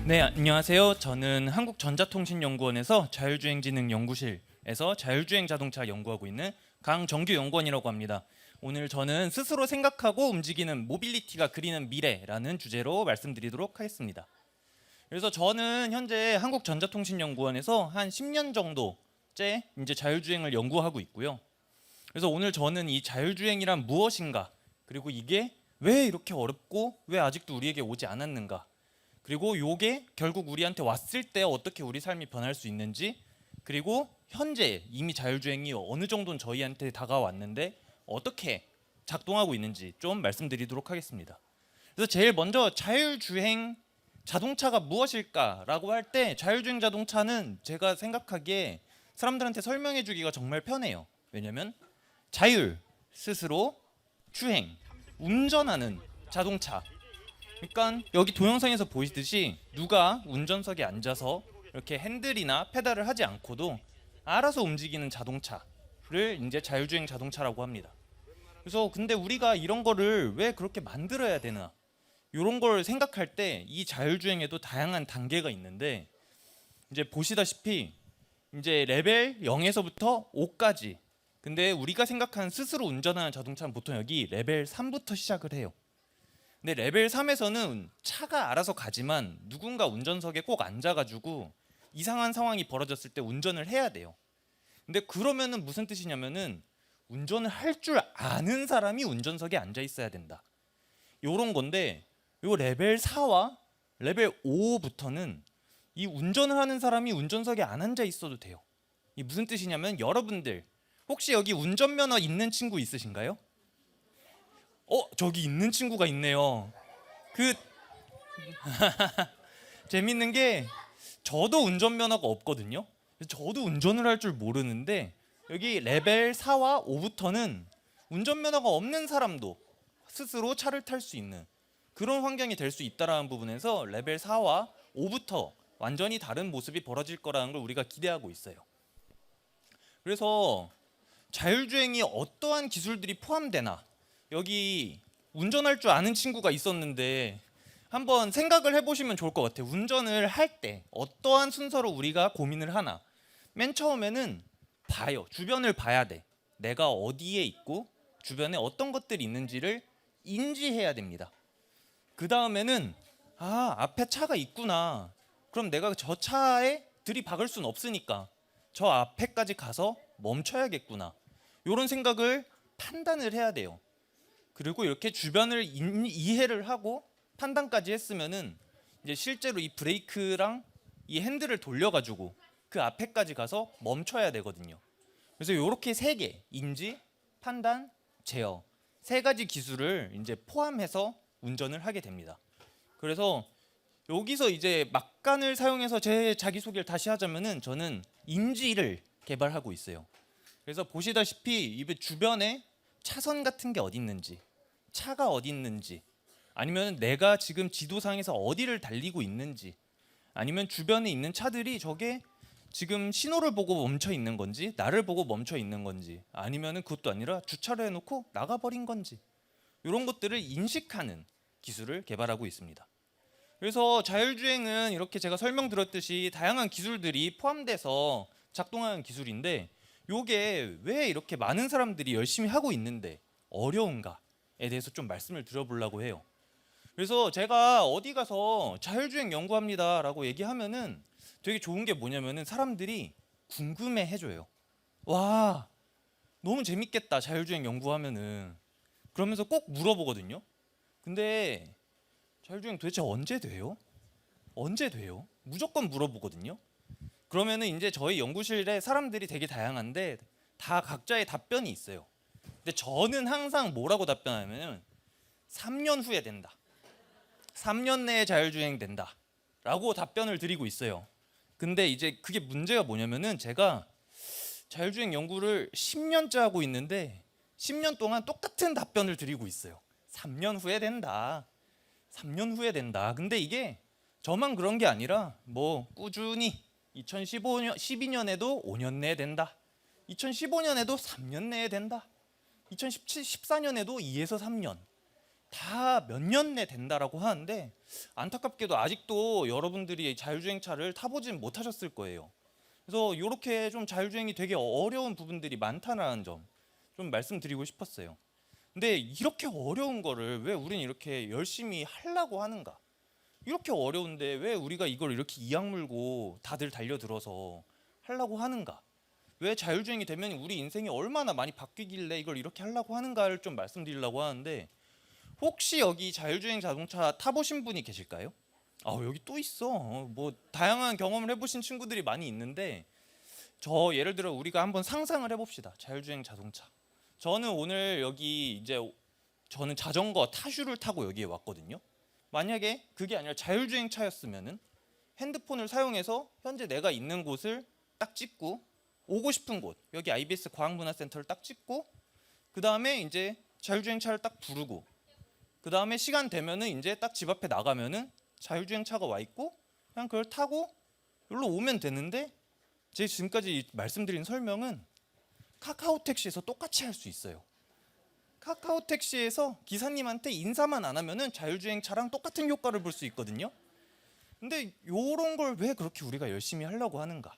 네, 안녕하세요. 저는 한국전자통신연구원에서 자율주행진흥연구실에서 자율주행 자동차 연구하고 있는 강정규 연구원이라고 합니다. 오늘 저는 스스로 생각하고 움직이는 모빌리티가 그리는 미래라는 주제로 말씀드리도록 하겠습니다. 그래서 저는 현재 한국전자통신연구원에서 한 10년 정도째 이제 자율주행을 연구하고 있고요. 그래서 오늘 저는 이 자율주행이란 무엇인가, 그리고 이게 왜 이렇게 어렵고 왜 아직도 우리에게 오지 않았는가, 그리고 요게 결국 우리한테 왔을 때 어떻게 우리 삶이 변할 수 있는지, 그리고 현재 이미 자율주행이 어느 정도는 저희한테 다가왔는데 어떻게 작동하고 있는지 좀 말씀드리도록 하겠습니다. 그래서 제일 먼저 자율주행 자동차가 무엇일까라고 할 때, 자율주행 자동차는 제가 생각하기에 사람들한테 설명해 주기가 정말 편해요. 왜냐면 자율, 스스로, 주행, 운전하는 자동차. 그러니까 여기 동영상에서 보이듯이 누가 운전석에 앉아서 이렇게 핸들이나 페달을 하지 않고도 알아서 움직이는 자동차를 이제 자율주행 자동차라고 합니다. 그래서 근데 우리가 이런 거를 왜 그렇게 만들어야 되나, 이런 걸 생각할 때 이 자율주행에도 다양한 단계가 있는데, 이제 보시다시피 이제 레벨 0에서부터 5까지. 근데 우리가 생각하는 스스로 운전하는 자동차는 보통 여기 레벨 3부터 시작을 해요. 근데 레벨 3에서는 차가 알아서 가지만 누군가 운전석에 꼭 앉아가지고 이상한 상황이 벌어졌을 때 운전을 해야 돼요. 근데 그러면은 무슨 뜻이냐면은 운전을 할 줄 아는 사람이 운전석에 앉아 있어야 된다, 요런 건데, 요 레벨 4와 레벨 5부터는 이 운전을 하는 사람이 운전석에 안 앉아 있어도 돼요. 이 무슨 뜻이냐면, 여러분들 혹시 여기 운전면허 있는 친구 있으신가요? 저기 있는 친구가 있네요. 그 재밌는 게, 저도 운전면허가 없거든요. 저도 운전을 할 줄 모르는데, 여기 레벨 4와 5부터는 운전면허가 없는 사람도 스스로 차를 탈 수 있는 그런 환경이 될 수 있다라는 부분에서 레벨 4와 5부터 완전히 다른 모습이 벌어질 거라는 걸 우리가 기대하고 있어요. 그래서 자율주행이 어떠한 기술들이 포함되나, 여기 운전할 줄 아는 친구가 있었는데 한번 생각을 해보시면 좋을 것 같아요. 운전을 할 때 어떠한 순서로 우리가 고민을 하나. 맨 처음에는 봐요. 주변을 봐야 돼. 내가 어디에 있고 주변에 어떤 것들이 있는지를 인지해야 됩니다. 그 다음에는 앞에 차가 있구나. 그럼 내가 저 차에 들이박을 순 없으니까 저 앞에까지 가서 멈춰야겠구나, 이런 생각을 판단을 해야 돼요. 그리고 이렇게 주변을 이해를 하고 판단까지 했으면은 이제 실제로 이 브레이크랑 이 핸들을 돌려가지고 그 앞에까지 가서 멈춰야 되거든요. 그래서 이렇게 세 개, 인지, 판단, 제어, 세 가지 기술을 이제 포함해서 운전을 하게 됩니다. 그래서 여기서 이제 막간을 사용해서 제 자기소개를 다시 하자면은, 저는 인지를 개발하고 있어요. 그래서 보시다시피 이 주변에 차선 같은 게 어디 있는지, 차가 어디 있는지, 아니면 내가 지금 지도상에서 어디를 달리고 있는지, 아니면 주변에 있는 차들이 저게 지금 신호를 보고 멈춰 있는 건지, 나를 보고 멈춰 있는 건지, 아니면 그것도 아니라 주차를 해놓고 나가버린 건지, 이런 것들을 인식하는 기술을 개발하고 있습니다. 그래서 자율주행은 이렇게 제가 설명드렸듯이 다양한 기술들이 포함돼서 작동하는 기술인데, 요게 왜 이렇게 많은 사람들이 열심히 하고 있는데 어려운가에 대해서 좀 말씀을 드려보려고 해요. 그래서 제가 어디 가서 자율주행 연구합니다 라고 얘기하면은 되게 좋은 게 뭐냐면은, 사람들이 궁금해 해줘요. 와, 너무 재밌겠다 자율주행 연구하면은. 그러면서 꼭 물어보거든요. 근데 자율주행 도대체 언제 돼요? 언제 돼요? 무조건 물어보거든요. 그러면은 이제 저희 연구실에 사람들이 되게 다양한데 다 각자의 답변이 있어요. 근데 저는 항상 뭐라고 답변하냐면 3년 후에 된다, 3년 내에 자율주행 된다 라고 답변을 드리고 있어요. 근데 이제 그게 문제가 뭐냐면은, 제가 자율주행 연구를 10년째 하고 있는데 10년 동안 똑같은 답변을 드리고 있어요. 3년 후에 된다, 3년 후에 된다. 근데 이게 저만 그런 게 아니라 뭐 꾸준히 2015년, 12년에도 5년 내에 된다, 2015년에도 3년 내에 된다, 2017, 14년에도 2에서 3년, 다 몇 년 내 된다라고 하는데 안타깝게도 아직도 여러분들이 자율주행차를 타보진 못하셨을 거예요. 그래서 이렇게 좀 자율주행이 되게 어려운 부분들이 많다는 점 좀 말씀드리고 싶었어요. 근데 이렇게 어려운 거를 왜 우린 이렇게 열심히 하려고 하는가? 이렇게 어려운데 왜 우리가 이걸 이렇게 이악 물고 다들 달려들어서 하려고 하는가? 왜 자율주행이 되면 우리 인생이 얼마나 많이 바뀌길래 이걸 이렇게 하려고 하는가를 좀 말씀드리려고 하는데, 혹시 여기 자율주행 자동차 타보신 분이 계실까요? 여기 또 있어. 뭐 다양한 경험을 해보신 친구들이 많이 있는데, 저 예를 들어 우리가 한번 상상을 해봅시다. 자율주행 자동차. 저는 오늘 여기 저는 자전거 타슈를 타고 여기에 왔거든요. 만약에 그게 아니라 자율주행 차였으면은 핸드폰을 사용해서 현재 내가 있는 곳을 딱 찍고, 오고 싶은 곳, 여기 IBS 과학문화센터를 딱 찍고, 그 다음에 이제 자율주행차를 딱 부르고, 그 다음에 시간 되면은 이제 딱 집 앞에 나가면은 자율주행차가 와 있고 그냥 그걸 타고 여기로 오면 되는데, 제가 지금까지 말씀드린 설명은 카카오 택시에서 똑같이 할 수 있어요. 카카오 택시에서 기사님한테 인사만 안 하면은 자율주행차랑 똑같은 효과를 볼 수 있거든요. 근데 요런 걸 왜 그렇게 우리가 열심히 하려고 하는가?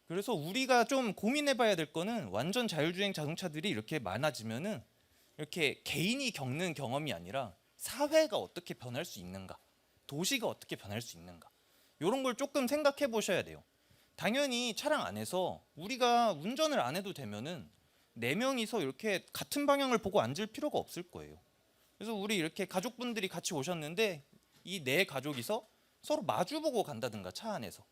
그래서 우리가 좀 고민해 봐야 될 거는, 완전 자율주행 자동차들이 이렇게 많아지면은 이렇게 개인이 겪는 경험이 아니라 사회가 어떻게 변할 수 있는가? 도시가 어떻게 변할 수 있는가? 요런 걸 조금 생각해 보셔야 돼요. 당연히 차량 안에서 우리가 운전을 안 해도 되면은 네 명이서 이렇게 같은 방향을 보고 앉을 필요가 없을 거예요. 그래서 우리 이렇게 가족분들이 같이 오셨는데 이 네 가족이서 서로 마주보고 간다든가, 차 안에서.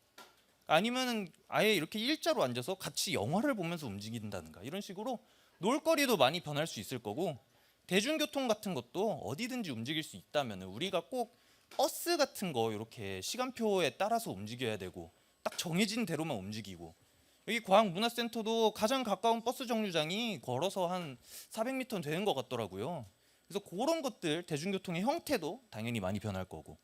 아니면은 아예 이렇게 일자로 앉아서 같이 영화를 보면서 움직인다든가, 이런 식으로 놀거리도 많이 변할 수 있을 거고, 대중교통 같은 것도 어디든지 움직일 수 있다면 우리가 꼭 버스 같은 거 이렇게 시간표에 따라서 움직여야 되고 딱 정해진 대로만 움직이고, 여기 과학문화센터도 가장 가까운 버스 정류장이 걸어서 한 400m 되는 것 같더라고요. 그래서 그런 것들, 대중교통의 형태도 당연히 많이 변할 거고,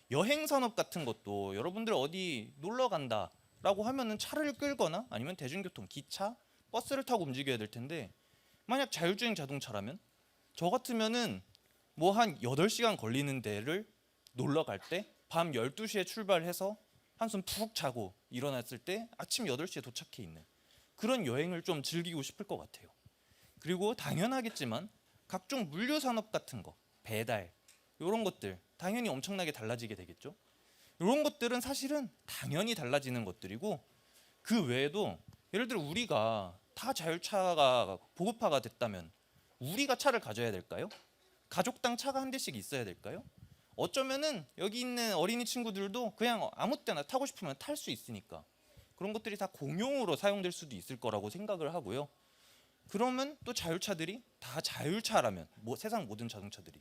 여행 산업 같은 것도 여러분들 어디 놀러 간다라고 하면은 차를 끌거나 아니면 대중교통, 기차, 버스를 타고 움직여야 될 텐데, 만약 자율주행 자동차라면 저 같으면은 뭐 한 8시간 걸리는 데를 놀러 갈 때 밤 12시에 출발해서 한숨 푹 자고 일어났을 때 아침 8시에 도착해 있는 그런 여행을 좀 즐기고 싶을 것 같아요. 그리고 당연하겠지만 각종 물류 산업 같은 거, 배달, 이런 것들 당연히 엄청나게 달라지게 되겠죠. 이런 것들은 사실은 당연히 달라지는 것들이고, 그 외에도 예를 들어 우리가 다 자율차가 보급화가 됐다면 우리가 차를 가져야 될까요? 가족당 차가 한 대씩 있어야 될까요? 어쩌면은 여기 있는 어린이 친구들도 그냥 아무 때나 타고 싶으면 탈 수 있으니까 그런 것들이 다 공용으로 사용될 수도 있을 거라고 생각을 하고요. 그러면 또 자율차들이 다 자율차라면, 세상 모든 자동차들이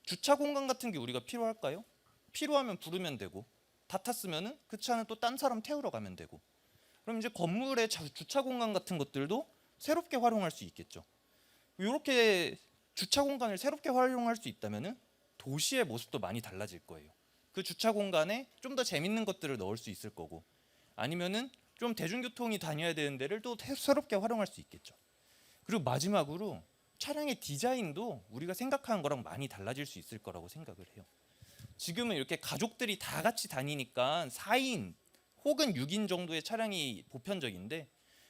주차 공간 같은 게 우리가 필요할까요? 필요하면 부르면 되고, 다 탔으면은 그 차는 또 딴 사람 태우러 가면 되고, 그럼 이제 건물의 주차 공간 같은 것들도 새롭게 활용할 수 있겠죠. 이렇게 주차 공간을 새롭게 활용할 수 있다면은 도시의 모습도 많이 달라질 거예요. 그 주차 공간에 좀 더 재밌는 것들을 넣을 수 있을 거고, 아니면은 좀 대중교통이 다녀야 되는 데를 또 새롭게 활용할 수 있겠죠. 그리고 마지막으로 차량의 디자인도 우리가 생각하는 거랑 많이 달라질 수 있을 거라고 생각을 해요. 지금은 이렇게 가족들이 다 같이 다니니까 4인 혹은 6인 정도의 차량이 보편적인데,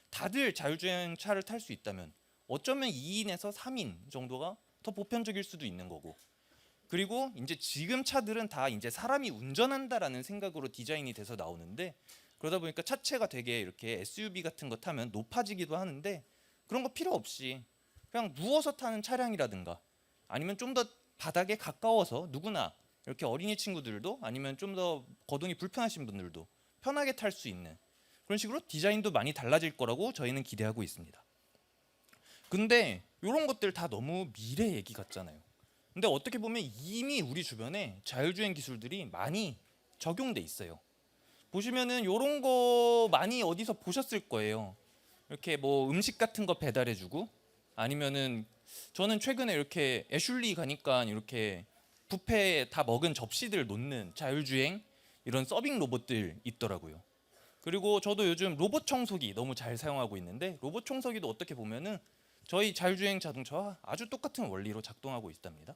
다들 자율주행 차를 탈 수 있다면 어쩌면 2인에서 3인 정도가 더 보편적일 수도 있는 거고, 그리고 이제 지금 차들은 다 이제 사람이 운전한다라는 생각으로 디자인이 돼서 나오는데, 그러다 보니까 차체가 되게 이렇게 SUV 같은 거 타면 높아지기도 하는데, 그런 거 필요 없이 그냥 누워서 타는 차량이라든가, 아니면 좀 더 바닥에 가까워서 누구나 이렇게 어린이 친구들도 아니면 좀 더 거동이 불편하신 분들도 편하게 탈 수 있는 그런 식으로 디자인도 많이 달라질 거라고 저희는 기대하고 있습니다. 근데 이런 것들 다 너무 미래 얘기 같잖아요. 근데 어떻게 보면 이미 우리 주변에 자율주행 기술들이 많이 적용돼 있어요. 보시면은 이런 거 많이 어디서 보셨을 거예요. 이렇게 뭐 음식 같은 거 배달해주고, 아니면은 저는 최근에 이렇게 애슐리 가니까 이렇게 뷔페에 다 먹은 접시들 놓는 자율주행 이런 서빙 로봇들 있더라고요. 그리고 저도 요즘 로봇 청소기 너무 잘 사용하고 있는데, 로봇 청소기도 어떻게 보면은 저희 자율주행 자동차와 아주 똑같은 원리로 작동하고 있답니다.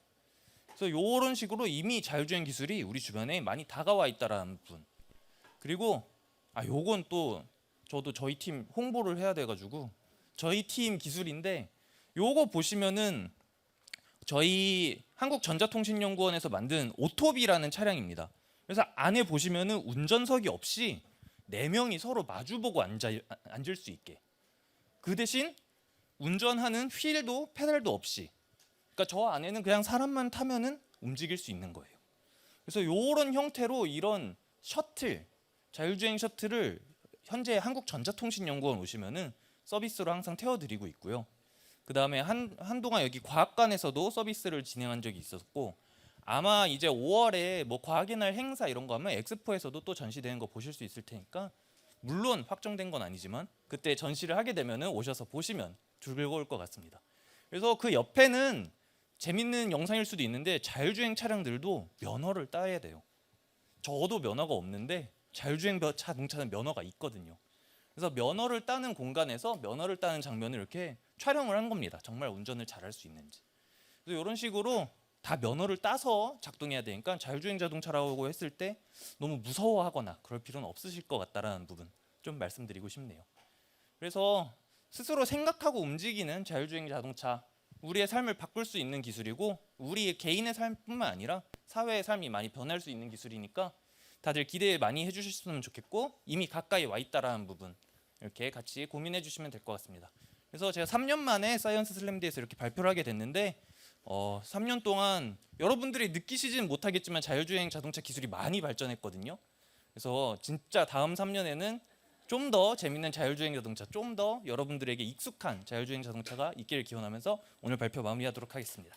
그래서 이런 식으로 이미 자율주행 기술이 우리 주변에 많이 다가와 있다라는 부분. 그리고 요건 또 저도 저희 팀 홍보를 해야 돼가지고 저희 팀 기술인데 요거 보시면은 저희 한국전자통신연구원에서 만든 오토비라는 차량입니다. 그래서 안에 보시면은 운전석이 없이 4명이 서로 마주보고 앉을 수 있게. 그 대신 운전하는 휠도 페달도 없이. 그러니까 저 안에는 그냥 사람만 타면은 움직일 수 있는 거예요. 그래서 이런 형태로 이런 셔틀, 자율주행 셔틀을 현재 한국전자통신연구원 오시면은 서비스로 항상 태워드리고 있고요. 그 다음에 한동안 여기 과학관에서도 서비스를 진행한 적이 있었고, 아마 이제 5월에 뭐 과학의 날 행사 이런 거 하면 엑스포에서도 또 전시되는 거 보실 수 있을 테니까, 물론 확정된 건 아니지만 그때 전시를 하게 되면은 오셔서 보시면 즐거울 것 같습니다. 그래서 그 옆에는 재밌는 영상일 수도 있는데 자율주행 차량들도 면허를 따야 돼요. 저도 면허가 없는데 자율주행 자동차는 면허가 있거든요. 그래서 면허를 따는 공간에서 면허를 따는 장면을 이렇게 촬영을 한 겁니다. 정말 운전을 잘할 수 있는지. 그래서 이런 식으로 다 면허를 따서 작동해야 되니까 자율주행 자동차라고 했을 때 너무 무서워하거나 그럴 필요는 없으실 것 같다라는 부분 좀 말씀드리고 싶네요. 그래서 스스로 생각하고 움직이는 자율주행 자동차, 우리의 삶을 바꿀 수 있는 기술이고 우리 개인의 삶뿐만 아니라 사회의 삶이 많이 변할 수 있는 기술이니까 다들 기대 많이 해주셨으면 좋겠고, 이미 가까이 와 있다라는 부분 이렇게 같이 고민해 주시면 될 것 같습니다. 그래서 제가 3년 만에 사이언스 슬램데이에서 이렇게 발표를 하게 됐는데 3년 동안 여러분들이 느끼시지는 못하겠지만 자율주행 자동차 기술이 많이 발전했거든요. 그래서 진짜 다음 3년에는 좀 더 재밌는 자율주행 자동차, 좀 더 여러분들에게 익숙한 자율주행 자동차가 있기를 기원하면서 오늘 발표 마무리하도록 하겠습니다.